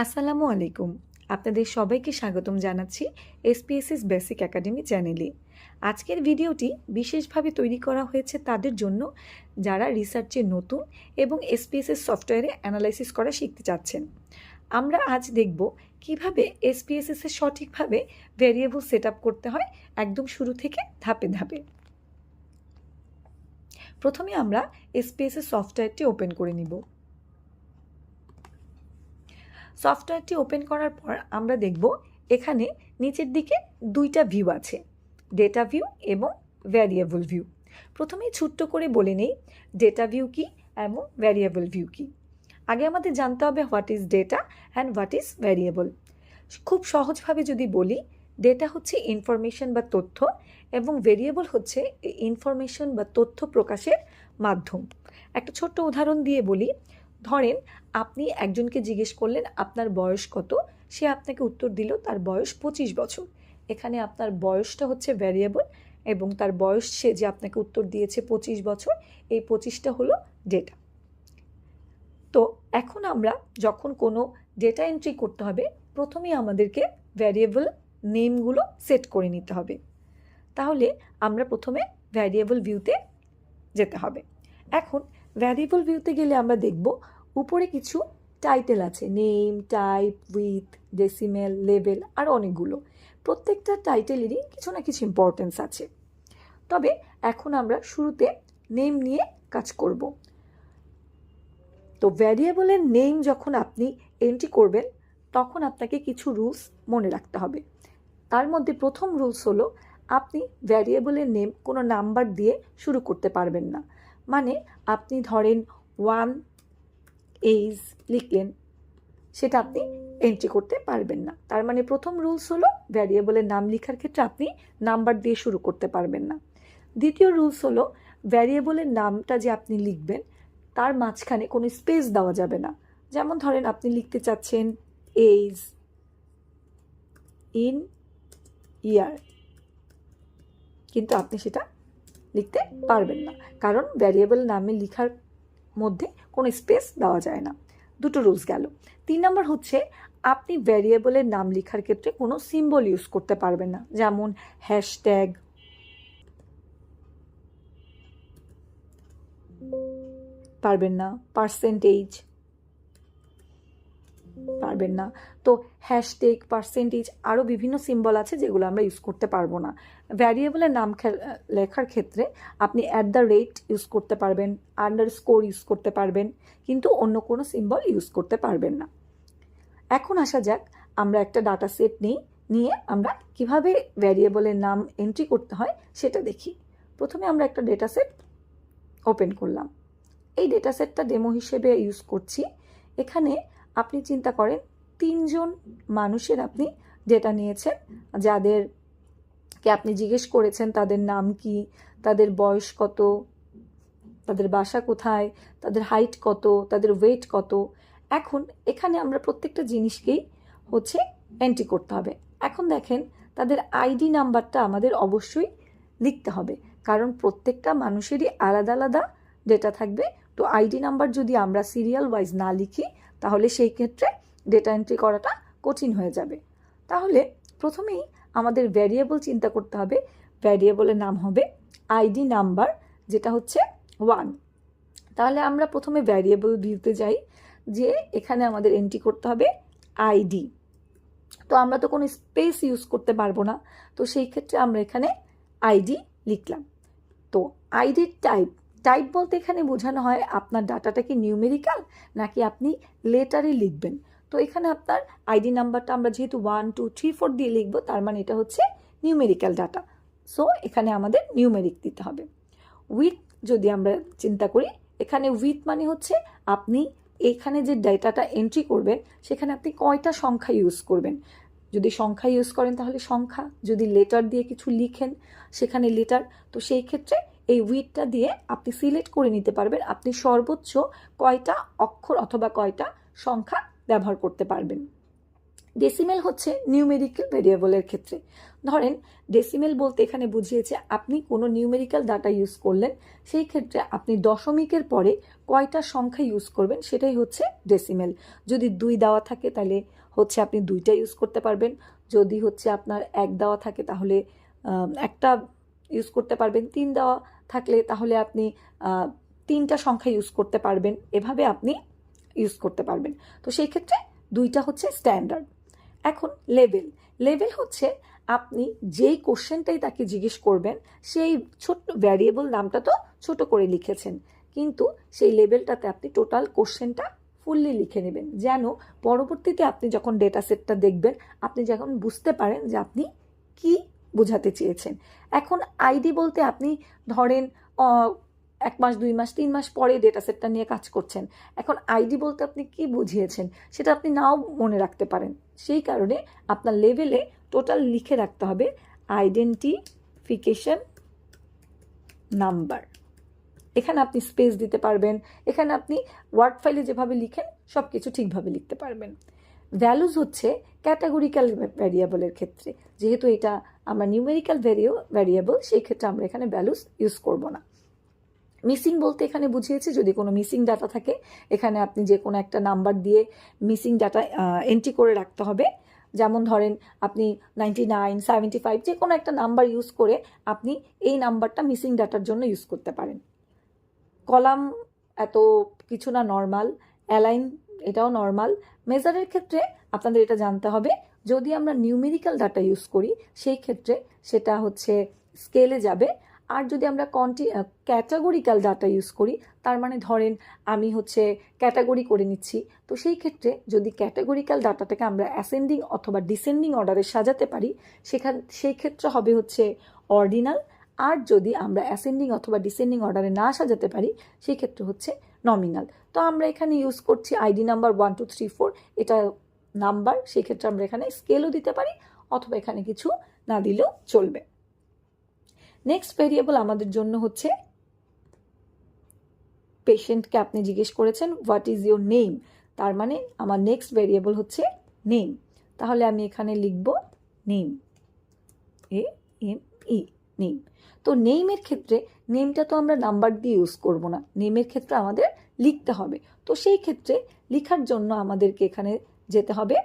আসসালামু আলাইকুম। আপনাদের সবাইকে স্বাগতম জানাচ্ছি এসপিএসএস বেসিক একাডেমি চ্যানেলে। আজকের ভিডিওটি বিশেষভাবে তৈরি করা হয়েছে তাদের জন্য যারা রিসার্চে নতুন এবং এসপিএসএস সফটওয়্যারে অ্যানালাইসিস করা শিখতে চাচ্ছেন। আমরা আজ দেখব কিভাবে এসপিএসএস এর সঠিকভাবে ভেরিয়েবল সেট আপ করতে হয় একদম শুরু থেকে ধাপে ধাপে। প্রথমে আমরা এসপিএসএস সফটওয়্যারটি ওপেন করে নিব। সফটওয়্যারটি ওপেন করার পর আমরা দেখব এখানে নিচের দিকে দুইটা ভিউ আছে, ডেটা ভিউ এবং ভ্যারিয়েবল ভিউ। প্রথমেই ছোট্ট করে বলে নেই ডেটা ভিউ কি এবং ভ্যারিয়েবল ভিউ কি। আগে আমাদের জানতে হবে what is data and what is variable. খুব সহজভাবে যদি বলি, ডেটা হচ্ছে ইনফরমেশন বা তথ্য এবং ভেরিয়েবল হচ্ছে ইনফরমেশন বা তথ্য প্রকাশের মাধ্যম। একটা ছোট্ট উদাহরণ দিয়ে বলি, ধরেন আপনি একজনকে জিজ্ঞেস করলেন আপনার বয়স কত, সে আপনাকে উত্তর দিল তার বয়স 25 বছর। এখানে আপনার বয়সটা হচ্ছে ভ্যারিয়েবল এবং তার বয়স, সে যে আপনাকে উত্তর দিয়েছে 25 বছর, এই 25টা হলো ডেটা। তো এখন আমরা যখন কোনো ডেটা এন্ট্রি করতে হবে, প্রথমেই আমাদেরকে ভ্যারিয়েবল নেমগুলো সেট করে নিতে হবে। তাহলে আমরা প্রথমে ভ্যারিয়েবল ভিউতে যেতে হবে। এখন ভ্যারিয়েবল ভিউতে গেলে আমরা দেখব উপরে কিছু টাইটেল আছে, name, type, width, decimal, level আর অনেকগুলো। প্রত্যেকটা টাইটেলেরই কিছু না কিছু ইম্পর্টেন্স আছে। তবে এখন আমরা শুরুতে নেম নিয়ে কাজ করব। তো ভ্যারিয়েবলের নেম যখন আপনি এন্ট্রি করবেন তখন আপনাকে কিছু রুলস মনে রাখতে হবে। তার মধ্যে প্রথম রুলস হলো, আপনি ভ্যারিয়েবলের নেম কোনো নাম্বার দিয়ে শুরু করতে পারবেন না। মানে আপনি ধরেন 1 এজ লিখলেন, সেটা আপনি এন্ট্রি করতে পারবেন না। তার মানে প্রথম রুলস হলো, ভ্যারিয়েবলের নাম লেখার ক্ষেত্রে আপনি নাম্বার দিয়ে শুরু করতে পারবেন না। দ্বিতীয় রুলস হলো, ভ্যারিয়েবলের নামটা যে আপনি লিখবেন তার মাঝখানে কোনো স্পেস দেওয়া যাবে না। যেমন ধরেন আপনি লিখতে চাচ্ছেন এজ ইন ইয়ার, কিন্তু আপনি সেটা লিখতে পারবেন না, কারণ ভ্যারিয়েবল নামে লেখার মধ্যে কোনো স্পেস দেওয়া যায় না। দুটো রুলস গেল। 3 নম্বর হচ্ছে, আপনি ভ্যারিয়েবলের নাম লেখার ক্ষেত্রে কোনো সিম্বল ইউজ করতে পারবেন না, যেমন হ্যাশট্যাগ, পারবেন না, পার্সেন্টেজ পারবেন না। তো হ্যাশট্যাগ, পার্সেন্টেজ আরও বিভিন্ন সিম্বল আছে যেগুলো আমরা ইউজ করতে পারবো না। ভ্যারিয়েবলের নাম লেখার ক্ষেত্রে আপনি @ ইউজ করতে পারবেন, আন্ডারস্কোর ইউজ করতে পারবেন, কিন্তু অন্য কোনো সিম্বল ইউজ করতে পারবেন না। এখন আসা যাক, আমরা একটা ডাটা সেট নিয়ে আমরা কিভাবে ভ্যারিয়েবলের নাম এন্ট্রি করতে হয় সেটা দেখি। প্রথমে আমরা একটা ডেটা সেট ওপেন করলাম। এই ডেটা সেটটা ডেমো হিসেবে ইউজ করছি। এখানে আপনি চিন্তা করেন 3 জন মানুষের আপনি ডেটা নিয়েছেন, যাদেরকে আপনি জিজ্ঞেস করেছেন তাদের নাম কি, তাদের বয়স কত, তাদের বাসা কোথায়, তাদের হাইট কত, তাদের ওয়েট কত। এখন এখানে আমরা প্রত্যেকটা জিনিসকেই হচ্ছে এন্ট্রি করতে হবে। এখন দেখেন, তাদের আইডি নাম্বারটা আমাদের অবশ্যই লিখতে হবে, কারণ প্রত্যেকটা মানুষেরই আলাদা আলাদা ডেটা থাকবে। তো আইডি নাম্বার যদি আমরা সিরিয়াল ওয়াইজ না লিখি তাহলে সেই ক্ষেত্রে ডেটা এন্ট্রি করাটা কঠিন হয়ে যাবে। তাহলে প্রথমেই আমাদের ভ্যারিয়েবল চিন্তা করতে হবে। ভ্যারিয়েবলের নাম হবে আইডি নাম্বার, যেটা হচ্ছে 1। তাহলে আমরা প্রথমে ভ্যারিয়েবল ভিউতে যাই, যে এখানে আমাদের এন্ট্রি করতে হবে আইডি। তো আমরা তো কোনো স্পেস ইউজ করতে পারবো না, তো সেই ক্ষেত্রে আমরা এখানে আইডি লিখলাম। তো আইডির টাইপ বলতে এখানে বোঝানো হয় আপনার ডাটাটা কি নিউমেরিক্যাল নাকি আপনি লেটারে লিখবেন। তো এখানে আপনার আইডি নাম্বারটা আমরা যেহেতু 1 2 3 4 দিয়ে লিখবো, তার মানে এটা হচ্ছে নিউমেরিক্যাল ডাটা। সো এখানে আমাদের নিউমেরিক দিতে হবে। উইথ যদি আমরা চিন্তা করি, এখানে উইথ মানে হচ্ছে আপনি এখানে যে ডেটাটা এন্ট্রি করবেন সেখানে আপনি কয়টা সংখ্যা ইউজ করবেন। যদি সংখ্যা ইউজ করেন তাহলে সংখ্যা, যদি লেটার দিয়ে কিছু লিখেন সেখানে লেটার। তো সেই ক্ষেত্রে এই উইথটা দিয়ে আপনি সিলেক্ট করে নিতে পারবেন আপনি সর্বোচ্চ কয়টা অক্ষর অথবা কয়টা সংখ্যা ব্যবহার করতে পারবেন। ডেসিমেল হচ্ছে নিউমেরিক্যাল ভেরিয়েবলের ক্ষেত্রে। ধরেন ডেসিমেল বলতে এখানে বুঝিয়েছে আপনি কোনো নিউমেরিক্যাল ডাটা ইউজ করলেন, সেই ক্ষেত্রে আপনি দশমিকের পরে কয়টা সংখ্যা ইউজ করবেন সেটাই হচ্ছে ডেসিমেল। যদি 2 দেওয়া থাকে তাহলে হচ্ছে আপনি 2টা ইউজ করতে পারবেন, যদি হচ্ছে আপনার 1 দেওয়া থাকে তাহলে একটা ইউজ করতে পারবেন, 3 দেওয়া থাকলে তাহলে আপনি 3টা সংখ্যা ইউজ করতে পারবেন, এভাবে আপনি ইউজ করতে পারবেন। তো সেই ক্ষেত্রে 2টা হচ্ছে স্ট্যান্ডার্ড। এখন লেভেল, লেভেল হচ্ছে আপনি যেই কোশ্চেনটাই তাকে জিজ্ঞেস করবেন সেই ছোট্ট ভ্যারিয়েবল নামটা তো ছোট করে লিখেছেন, কিন্তু সেই লেভেলটাতে আপনি টোটাল কোশ্চেনটা ফুললি লিখে নেবেন, যেন পরবর্তীতে আপনি যখন ডেটা সেটটা দেখবেন আপনি যখন বুঝতে পারেন যে আপনি কি বোঝাতে চেয়েছেন। এখন আইডি বলতে আপনি ধরেন 1 মাস 2 মাস 3 মাস পরে ডেটা সেটটা নিয়ে কাজ করছেন, এখন আইডি বলতে আপনি কি বুঝিয়েছেন সেটা আপনি নাও মনে রাখতে পারেন, সেই কারণে আপনার লেভেলে টোটাল লিখে রাখতে হবে আইডেন্টিফিকেশন নাম্বার। এখানে আপনি স্পেস দিতে পারবেন, এখানে আপনি ওয়ার্ড ফাইলে যেভাবে লিখেন সব কিছু ঠিকভাবে লিখতে পারবেন। ভ্যালুজ হচ্ছে ক্যাটাগরিক্যাল ভ্যারিয়েবলের ক্ষেত্রে, যেহেতু এটা আমরা নিউমেরিক্যাল ভ্যারিয়েবল সেই ক্ষেত্রে আমরা এখানে ভ্যালুজ ইউজ করব না। মিসিং বলতে এখানে বুঝিয়েছি যদি কোনো মিসিং ডাটা থাকে এখানে আপনি যে কোনো একটা নাম্বার দিয়ে মিসিং ডাটা এন্ট্রি করে রাখতে হবে। যেমন ধরেন আপনি 99, 75 যে কোনো একটা নাম্বার ইউজ করে আপনি এই নাম্বারটা মিসিং ডাটার জন্য ইউজ করতে পারেন। কলাম এত কিছু না, নর্মাল। অ্যালাইন এটাও নর্মাল। মেজারের ক্ষেত্রে আপনাদের এটা জানতে হবে, যদি আমরা নিউমেরিক্যাল ডাটা ইউজ করি সেই ক্ষেত্রে সেটা হচ্ছে স্কেলে যাবে, আর যদি আমরা ক্যাটাগরিক্যাল ডাটা ইউজ করি তার মানে ধরেন আমি হচ্ছে ক্যাটাগরি করে নিচ্ছি, তো সেই ক্ষেত্রে যদি ক্যাটাগরিক্যাল ডাটাটাকে আমরা অ্যাসেন্ডিং অথবা ডিসেন্ডিং অর্ডারে সাজাতে পারি সেই ক্ষেত্রে হবে হচ্ছে অর্ডিনাল, আর যদি আমরা অ্যাসেন্ডিং অথবা ডিসেন্ডিং অর্ডারে না সাজাতে পারি সেই ক্ষেত্রে হচ্ছে নমিনাল। তো আমরা এখানে ইউজ করছি আইডি নাম্বার 1 2 3 4, এটা নাম্বার, সেই ক্ষেত্রে আমরা এখানে স্কেলও দিতে পারি অথবা এখানে কিছু না দিলেও চলবে। নেক্সট ভেরিয়েবল আমাদের জন্য হচ্ছে পেশেন্টকে আপনি জিজ্ঞেস করেছেন হোয়াট ইজ ইউর নেম, তার মানে আমার নেক্সট ভেরিয়েবল হচ্ছে নেম। তাহলে আমি এখানে লিখব নেম, AME, নেম। তো নেমের ক্ষেত্রে নেমটা তো আমরা নাম্বার দিয়ে ইউজ করব না, নেমের ক্ষেত্রে আমাদের লিখতে হবে। তো সেই ক্ষেত্রে লেখার জন্য আমাদেরকে এখানে যেতে হবে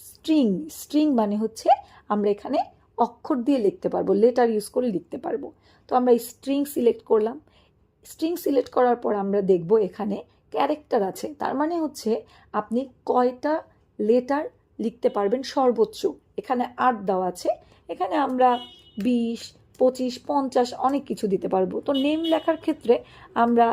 স্ট্রিং। স্ট্রিং মানে হচ্ছে আমরা এখানে অক্ষর দিয়ে লিখতে পারবো, লেটার ইউজ করে লিখতে পারবো। তো আমরা এই স্ট্রিং সিলেক্ট করলাম। স্ট্রিং সিলেক্ট করার পর আমরা দেখব এখানে ক্যারেক্টার আছে, তার মানে হচ্ছে আপনি কয়টা লেটার লিখতে পারবেন সর্বোচ্চ। এখানে 8 দেওয়া আছে, এখানে আমরা 20, 25, 50 অনেক কিছু দিতে পারবো। তো নেম লেখার ক্ষেত্রে আমরা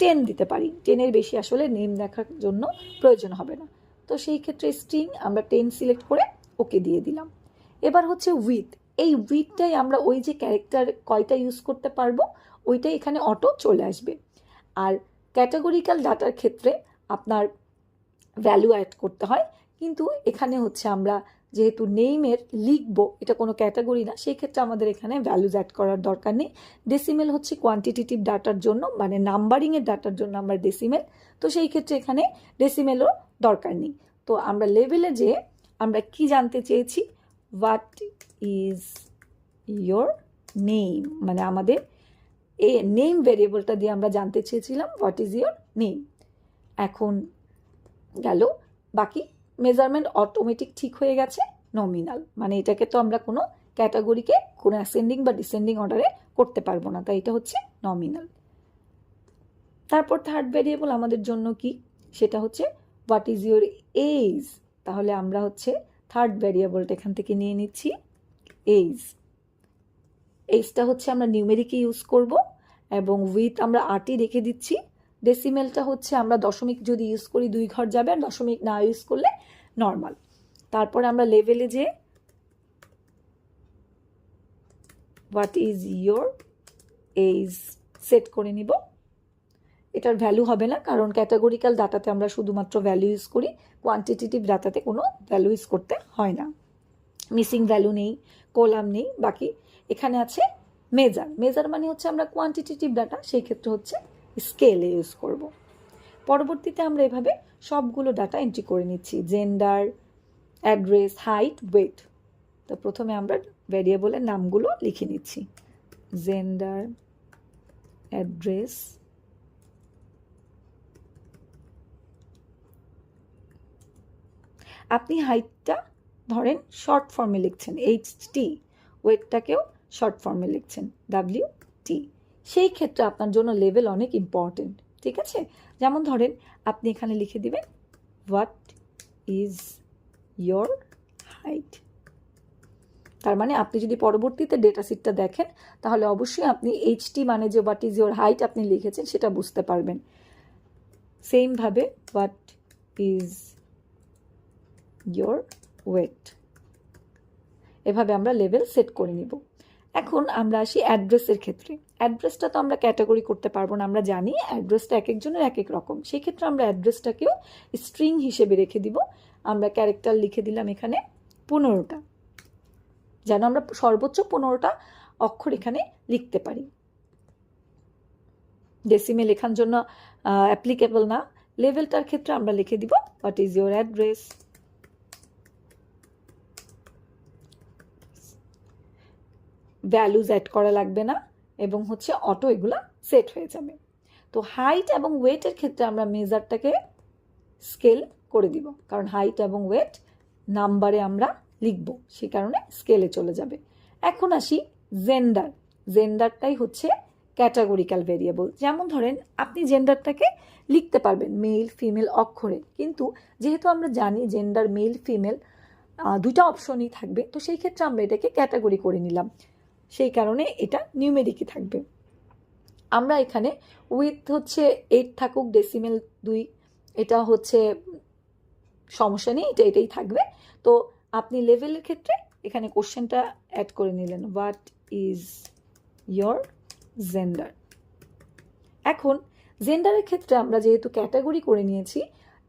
10 দিতে পারি, 10-এর বেশি আসলে নেম লেখার জন্য প্রয়োজন হবে না। তো সেই ক্ষেত্রে স্ট্রিং আমরা 10 সিলেক্ট করে ওকে দিয়ে দিলাম। এবার হচ্ছে উইথ, এই উইথটাই আমরা ওই যে ক্যারেক্টার কয়টা ইউজ করতে পারবো ওইটাই এখানে অটো চলে আসবে। আর ক্যাটাগরিক্যাল ডাটার ক্ষেত্রে আপনার ভ্যালু অ্যাড করতে হয়, কিন্তু এখানে হচ্ছে আমরা যেহেতু নেইমের লিখবো, এটা কোনো ক্যাটাগরি না, সেই ক্ষেত্রে আমাদের এখানে ভ্যালুজ অ্যাড করার দরকার নেই। ডেসিমেল হচ্ছে কোয়ান্টিটেটিভ ডাটার জন্য, মানে নাম্বারিংয়ের ডাটার জন্য আমরা ডেসিমেল, তো সেই ক্ষেত্রে এখানে ডেসিমেলও দরকার নেই। তো আমরা লেভেলে যে আমরা কি জানতে চেয়েছি, হোয়াট ইজ ইয়োর নেম, মানে আমাদের নেম ভেরিয়েবলটা দিয়ে আমরা জানতে চেয়েছিলাম হোয়াট ইজ ইয়োর নেম। এখন গেল বাকি মেজারমেন্ট অটোমেটিক ঠিক হয়ে গেছে। নমিনাল মানে এটাকে তো আমরা কোনো ক্যাটাগরিকে কোনো অ্যাসেন্ডিং বা ডিসেন্ডিং অর্ডারে করতে পারবো না, তাই এটা হচ্ছে নমিনাল। তারপর থার্ড ভেরিয়েবল আমাদের জন্য কি, সেটা হচ্ছে হোয়াট ইজ ইয়োর এজ। তাহলে আমরা হচ্ছে থার্ড ভেরিয়েবলটা এখান থেকে নিয়ে নিচ্ছি এজ। এইজটা হচ্ছে আমরা নিউমেরিকে ইউজ করব এবং উইথ আমরা 8ই রেখে দিচ্ছি। ডেসিমেলটা হচ্ছে আমরা দশমিক যদি ইউজ করি 2 ঘর যাবে, আর দশমিক না ইউজ করলে নর্মাল। তারপরে আমরা লেভেলে যে what is your age set করে নিব। এটার ভ্যালু হবে না, কারণ ক্যাটাগরিক্যাল ডাটাতে আমরা শুধুমাত্র ভ্যালু ইউজ করি, কোয়ান্টিটেটিভ ডাটাতে কোনো ভ্যালু ইউজ করতে হয় না। মিসিং ভ্যালু নেই, কলাম নেই। বাকি এখানে আছে মেজার। মেজার মানে হচ্ছে আমরা কোয়ান্টিটেটিভ ডাটা, সেই ক্ষেত্রে হচ্ছে স্কেলে ইউজ করব। পরবর্তীতে আমরা এভাবে সবগুলো ডাটা এন্ট্রি করে নিচ্ছি, জেন্ডার, অ্যাড্রেস, হাইট, ওয়েট। তো প্রথমে আমরা ভ্যারিয়েবলের নামগুলো লিখে নিচ্ছি। জেন্ডার, অ্যাড্রেস, আপনি হাইটটা ধরেন শর্ট ফর্মে লিখছেন HT, ওয়েটটাকেও শর্ট ফর্মে লিখছেন WT। সেই ক্ষেত্রে আপনার জন্য লেভেল অনেক ইম্পর্টেন্ট, ঠিক আছে? যেমন ধরেন আপনি এখানে লিখে দিবেন হোয়াট ইজ ইয়োর হাইট। তার মানে আপনি যদি পরবর্তীতে ডেটা শিটটা দেখেন তাহলে অবশ্যই আপনি HT মানে যে হোয়াট ইজ ইয়োর হাইট আপনি লিখেছেন সেটা বুঝতে পারবেন। সেমভাবে হোয়াট ইজ ইয়োর ওয়েট, এভাবে আমরা লেভেল সেট করে নিব। এখন আমরা আসি অ্যাড্রেসের ক্ষেত্রে। অ্যাড্রেসটা তো আমরা ক্যাটাগরি করতে পারবো না, আমরা জানি অ্যাড্রেসটা এক একজনের এক এক রকম। সেই ক্ষেত্রে আমরা অ্যাড্রেসটাকেও স্ট্রিং হিসেবে রেখে দিব। আমরা ক্যারেক্টার লিখে দিলাম এখানে 15টা, যেন আমরা সর্বোচ্চ 15টা অক্ষর এখানে লিখতে পারি। ডেসিমে লেখার জন্য অ্যাপ্লিকেবল না। লেভেলটার ক্ষেত্রে আমরা লিখে দিব what is your address. Values add করা লাগবে না এবং হচ্ছে অটো এগুলা সেট হয়ে যাবে। তো হাইট এবং ওয়েটের ক্ষেত্রে আমরা মেজারটাকে স্কেল করে দিব, কারণ হাইট এবং ওয়েট নাম্বারে আমরা লিখব, সেই কারণে স্কেলে চলে যাবে। এখন আসি জেন্ডার। জেন্ডারটাই হচ্ছে ক্যাটাগরিক্যাল ভেরিয়েবল। যেমন ধরেন আপনি জেন্ডারটাকে লিখতে পারবেন মেল ফিমেল অক্ষরে, কিন্তু যেহেতু আমরা জানি জেন্ডার মেল ফিমেল দুইটা অপশনই থাকবে, তো সেই ক্ষেত্রে আমরা এটাকে ক্যাটাগরি করে নিলাম, সেই কারণে এটা নিউমেরিকই থাকবে। আমরা এখানে উইথ হচ্ছে 8 থাকুক, ডেসিমেল 2, এটা হচ্ছে সমস্যা নেই, এটাই থাকবে। তো আপনি লেভেলের ক্ষেত্রে এখানে কোশ্চেনটা অ্যাড করে নিলেন হোয়াট ইজ ইয়োর জেন্ডার। এখন জেন্ডারের ক্ষেত্রে আমরা যেহেতু ক্যাটাগরি করে নিয়েছি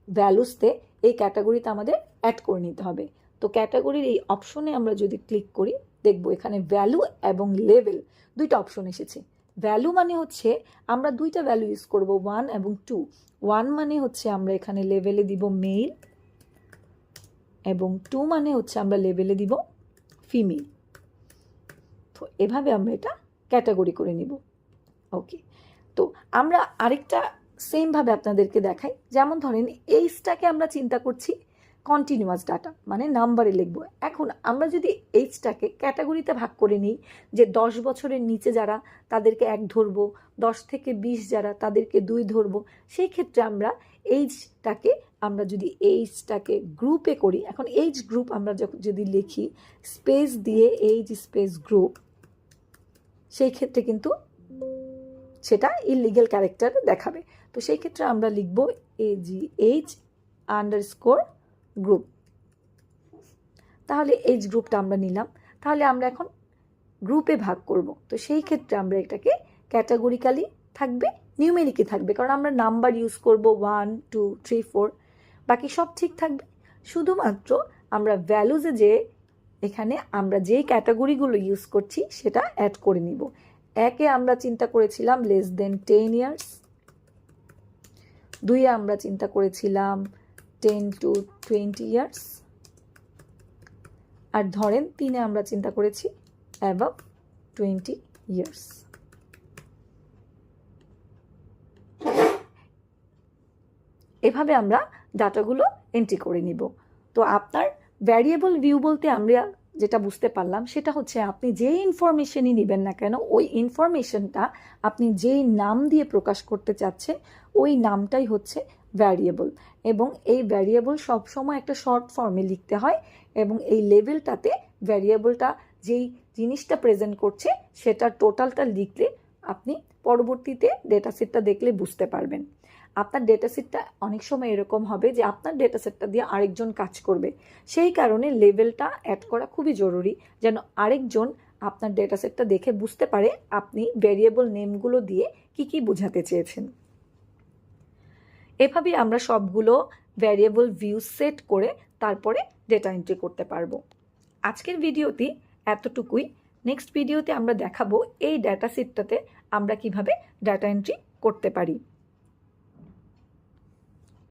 ভ্যালুসতে, এই ক্যাটাগরিতে আমাদের অ্যাড করে নিতে হবে। তো ক্যাটাগরির এই অপশনে আমরা যদি ক্লিক করি দেখব এখানে ভ্যালু এবং লেভেল দুইটা অপশন এসেছে। ভ্যালু মানে হচ্ছে আমরা দুইটা ভ্যালু ইউজ করব 1 এবং 2। 1 মানে হচ্ছে আমরা এখানে লেভেলে দিব মেল এবং 2 মানে হচ্ছে আমরা লেভেলে দিব ফিমেল। তো এভাবে আমরা এটা ক্যাটাগরি করে নিব। ওকে, তো আমরা আরেকটা সেমভাবে আপনাদেরকে দেখাই। যেমন ধরেন এইজটাকে আমরা চিন্তা করছি কন্টিনিউয়াস ডাটা, মানে নাম্বারে লিখব। এখন আমরা যদি এইজটাকে ক্যাটাগরিতে ভাগ করে নিই, যে 10 বছরের নিচে যারা তাদেরকে 1 ধরবো, 10 থেকে 20 যারা তাদেরকে 2 ধরবো, সেই ক্ষেত্রে আমরা এইজটাকে গ্রুপে করি। এখন এইজ গ্রুপ আমরা যদি লিখি স্পেস দিয়ে এইজ স্পেস গ্রুপ, সেই ক্ষেত্রে কিন্তু সেটা ইললিগ্যাল ক্যারেক্টার দেখাবে। তো সেই ক্ষেত্রে আমরা লিখব AGH_গ্রুপ। তাহলে এইজ গ্রুপটা আমরা নিলাম। তাহলে আমরা এখন গ্রুপে ভাগ করব। তো সেই ক্ষেত্রে আমরা এটাকে ক্যাটাগরিক্যালি থাকবে, নিউমেরিকই থাকবে, কারণ আমরা নাম্বার ইউজ করব 1 2 3 4, বাকি সব ঠিক থাকবে। শুধুমাত্র আমরা ভ্যালুজে যে এখানে আমরা যে ক্যাটাগরিগুলো ইউজ করছি সেটা অ্যাড করে নিব। একে আমরা চিন্তা করেছিলাম লেস দেন 10 ইয়ার্স, 2 আমরা চিন্তা করেছিলাম 10 to 20 ইয়ার্স, আর ধরেন 3 আমরা চিন্তা করেছি অ্যাবাভ 20 ইয়ার্স। এভাবে আমরা ডাটাগুলো এন্ট্রি করে নিব। তো আপনার ভ্যারিয়েবল ভিউ বলতে আমরা যেটা বুঝতে পারলাম সেটা হচ্ছে আপনি যে ইনফরমেশনই নেবেন না কেন, ওই ইনফরমেশনটা আপনি যেই নাম দিয়ে প্রকাশ করতে চাচ্ছেন ওই নামটাই হচ্ছে ভ্যারিয়েবল, এবং এই ভ্যারিয়েবল সবসময় একটা শর্ট ফর্মে লিখতে হয়, এবং এই লেভেলটাতে ভ্যারিয়েবলটা যেই জিনিসটা প্রেজেন্ট করছে সেটা টোটালটা লিখলে আপনি পরবর্তীতে ডেটা সেটটা দেখলে বুঝতে পারবেন। আপনার ডেটা সেটটা অনেক সময় এরকম হবে যে আপনার ডেটা সেটটা দিয়ে আরেকজন কাজ করবে, সেই কারণে লেভেলটা অ্যাড করা খুবই জরুরি, যেন আরেকজন আপনার ডেটা সেটটা দেখে বুঝতে পারে আপনি ভ্যারিয়েবল নেমগুলো দিয়ে কি বোঝাতে চেয়েছেন। এভাবেই আমরা সবগুলো ভ্যারিয়েবল ভিউ সেট করে তারপরে ডেটা এন্ট্রি করতে পারবো। আজকের ভিডিওতে এতটুকুই। নেক্সট ভিডিওতে আমরা দেখাবো এই ডেটা সেটটাতে আমরা কিভাবে ডাটা এন্ট্রি করতে পারি।